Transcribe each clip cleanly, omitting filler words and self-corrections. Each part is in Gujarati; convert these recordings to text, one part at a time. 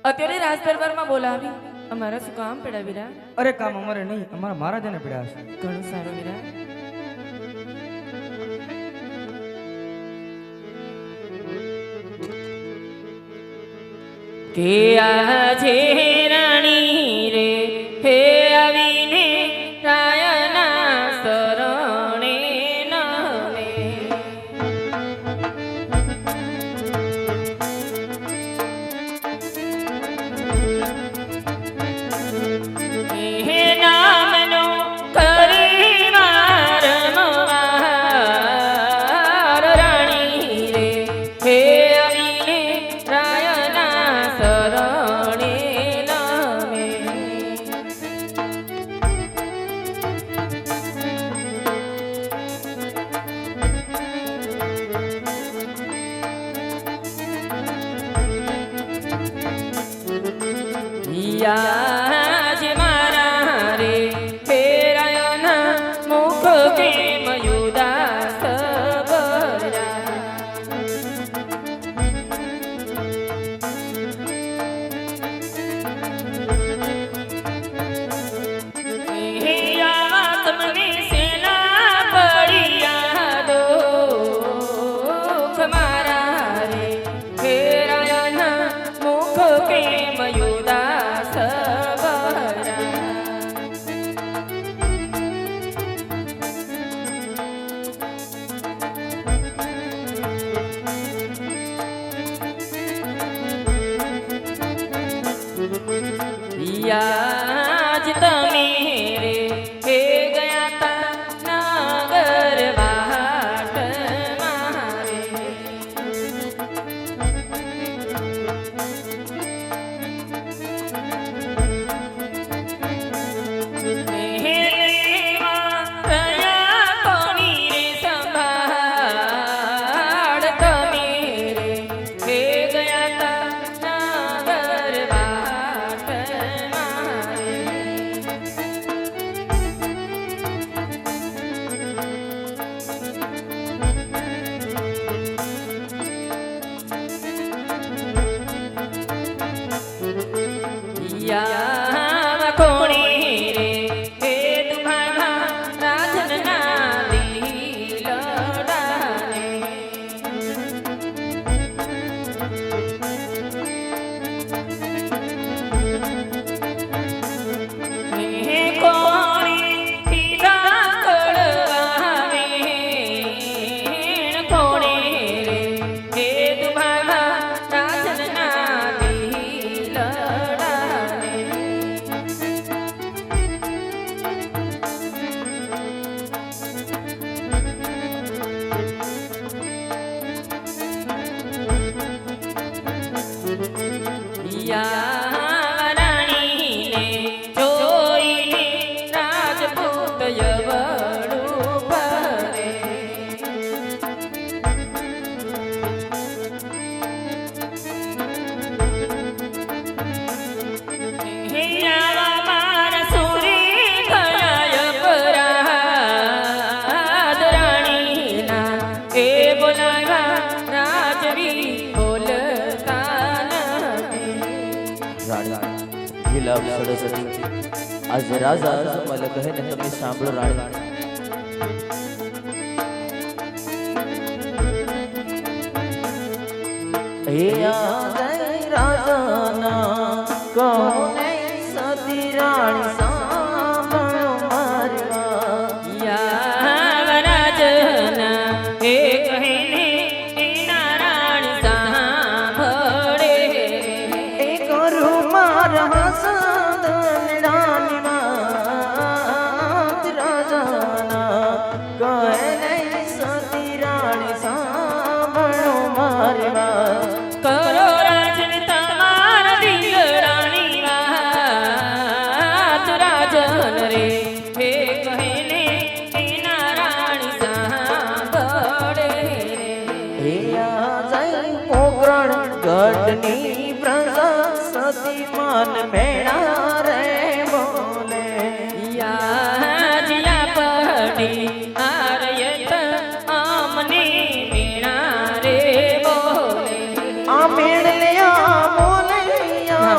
અત્યારે રાજ દરબારમાં બોલાવી અમારા શું કામ પડ્યા વીરા? અરે કામ અમારે નહીં, અમારા મહારાજાને પડ્યા છે. ઘણું સારું વીરા. કે આજે રાણી રે હે આવીને રાયના શરણે નમે. હે નામનો કરી વારંવાર રાણી રે હે આવીને રાયના શરણે નમે. યાજ મારા રે ફેરાયના મુખ કેમ ઉદાસ ભર્યા. હે આવા તમને સેના પડ્યા દુઃખ મારા રે ફેરાયના મુખ કેમ ઉદાસ ભર્યા. યાજ તમે રે હે ગયા તા નાગર વાટ મારે. હે લેવા રહ્યા કોની રે સંભાળ તમે રે હે ગયા તા નાગર વાટ મારે. યા કોણી રે હે તુમ્હારા રાજનના દિલડાને. હે કોણી પીધા કળવાવે કોણી રે હે તુમ્હારા રાજનના દિલડાને. યા રાણીને જોઈને રાજપૂત યવડું ભરે. હે આવા મારા સુરી ગયા અપરાધ રાણીના એ બોલાવ્યા રાજવી બોલતા નથી. રાણી વિલાપ સરસ્વતી આજ રાજા અજમલ કહે ને તમે સાંભળો રાણી. હે આદય રાજાના કહો ને સતી રાણી સાંભળો મારી વાત. યા રાજના હે કહીને એના રાણી સાંભળે. એ કરું મારા સદનડાની વાત રાજાના કહે નહીં સતી રાણી સાંભળો મારી વાત. કરો રાજન તમારા દિલડાની વાત રાજન રે હે કહીને એના રાણી સાંભળે. હે આ જય પોકરણ ગઢની પ્રજા સતી માન મેળા રે બોલે. યા જિયા પડી આરયત આમને મેણા રે બોલે. આ મેળલ્યા બોલે આ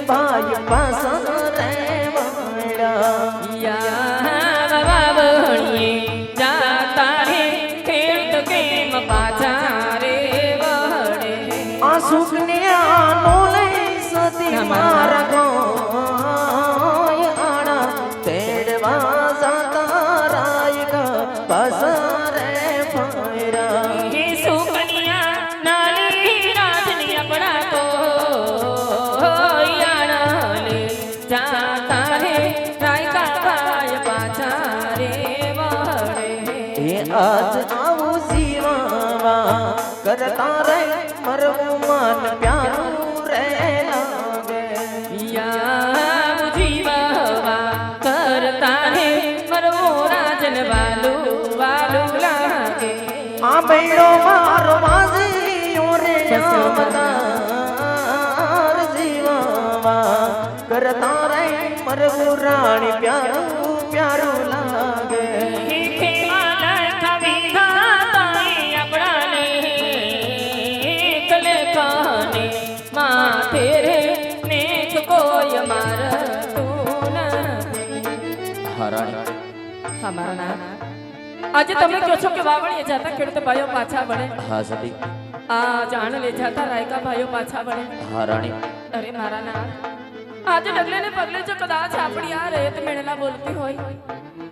ભાઈ પાસા રે વાળા યા વાવણીએ જાતા રે ખેડૂત કેમ પાછા રે વળે આ સુખને આનો લઈ સતી મારા ગોય આણા તેડવા જાતા રાયકા પાસા રે વાળા હે સુકન્યા નાની રાજની આપણા તો યાણાલે જાતા રે રાયકા ભાઈ પાછા રે વળે એ આજ આવું જીવાવા કરતા રે મરવું મન પ્યારું રે લાગે યા જીવવા કરતા હે મરવો રાજન વાલું વાલું લાગે આ બૈડો મારો વાજીયો રે જામદાર જીવાવા કરતા રે મરવું રાણી પ્યારું પ્યારું લાગે માથે રે નેક કોઈ મારતું નથી હા રાણી હા મારા નાથ આજે તમે કહો છો કે વાવણીએ જાતા ખેડૂત ભાઈઓ પાછા વળે હા સતી આ જાણ લે જાતા રાયકા ભાઈઓ પાછા વળે હા રાણી અરે મારા નાથ આજે ડગલે ને પગલે જો કદાચ આપણી આ રયત મેળેલા બોલતી હોય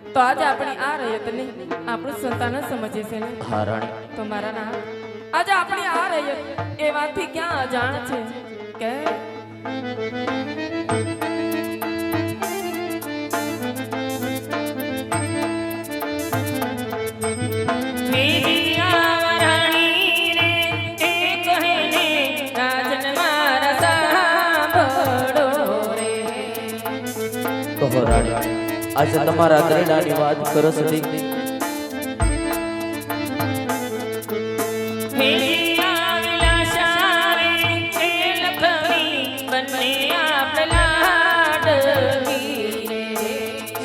તો આજે આપણી આ રયતને આપણું સંતાન જ સમજે છે ને હા રાણી તો મારા નાથ આજે આપણી આ રયત એ વાતથી ક્યાં અજાણ છે કે કહો રાણી આજે તમારા દરડાની વાત કરો સતી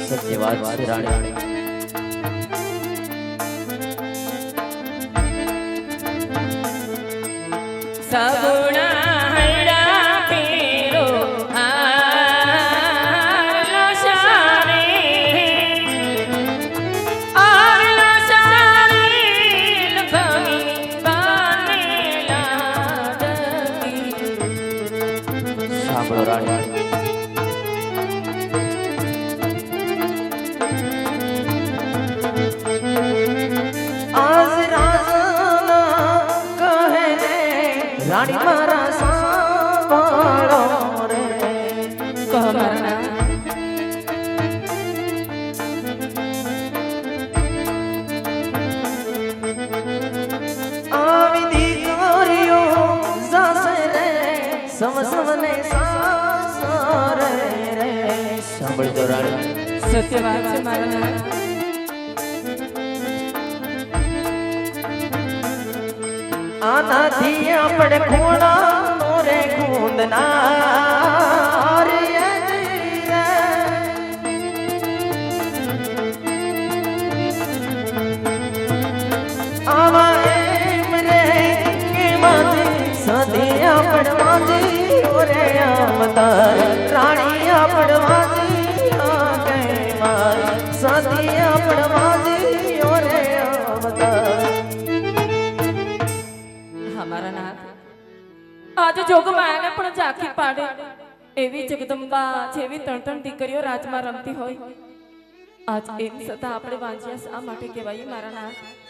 સત્ય વાત છે રાણી સગુણા હૈડા પેરો આરલો શારે લખમી બાને લાડકી સાંભળો રાણી આજ રાજા કહે ને રાણી મારા સાંભળો રે કહો મારા નાથ આવી દીકરીઓ જાસે રે સમસમને સાસરે રે સાંભળજો રાણી સત્ય વાત છે મારા નાથ આનાથી આપણે ખૂણા રે ખૂંદના રે આવા એમ રે કે માતી સદી આપણ માતી ઓરે અવતાર રાણી આપણ માતી આ કે માર સદી આપણ માતી ઓરે અવતાર મારા નાથ આજે જોગમાયાને પણ ઝાંખી પાડે એવી જગદંબા જેવી ત્રણ ત્રણ દીકરીઓ રાજમાં રમતી હોય આજ એમ છતાં આપણે વાંચ્યા શા માટે કહેવાય મારા નાથ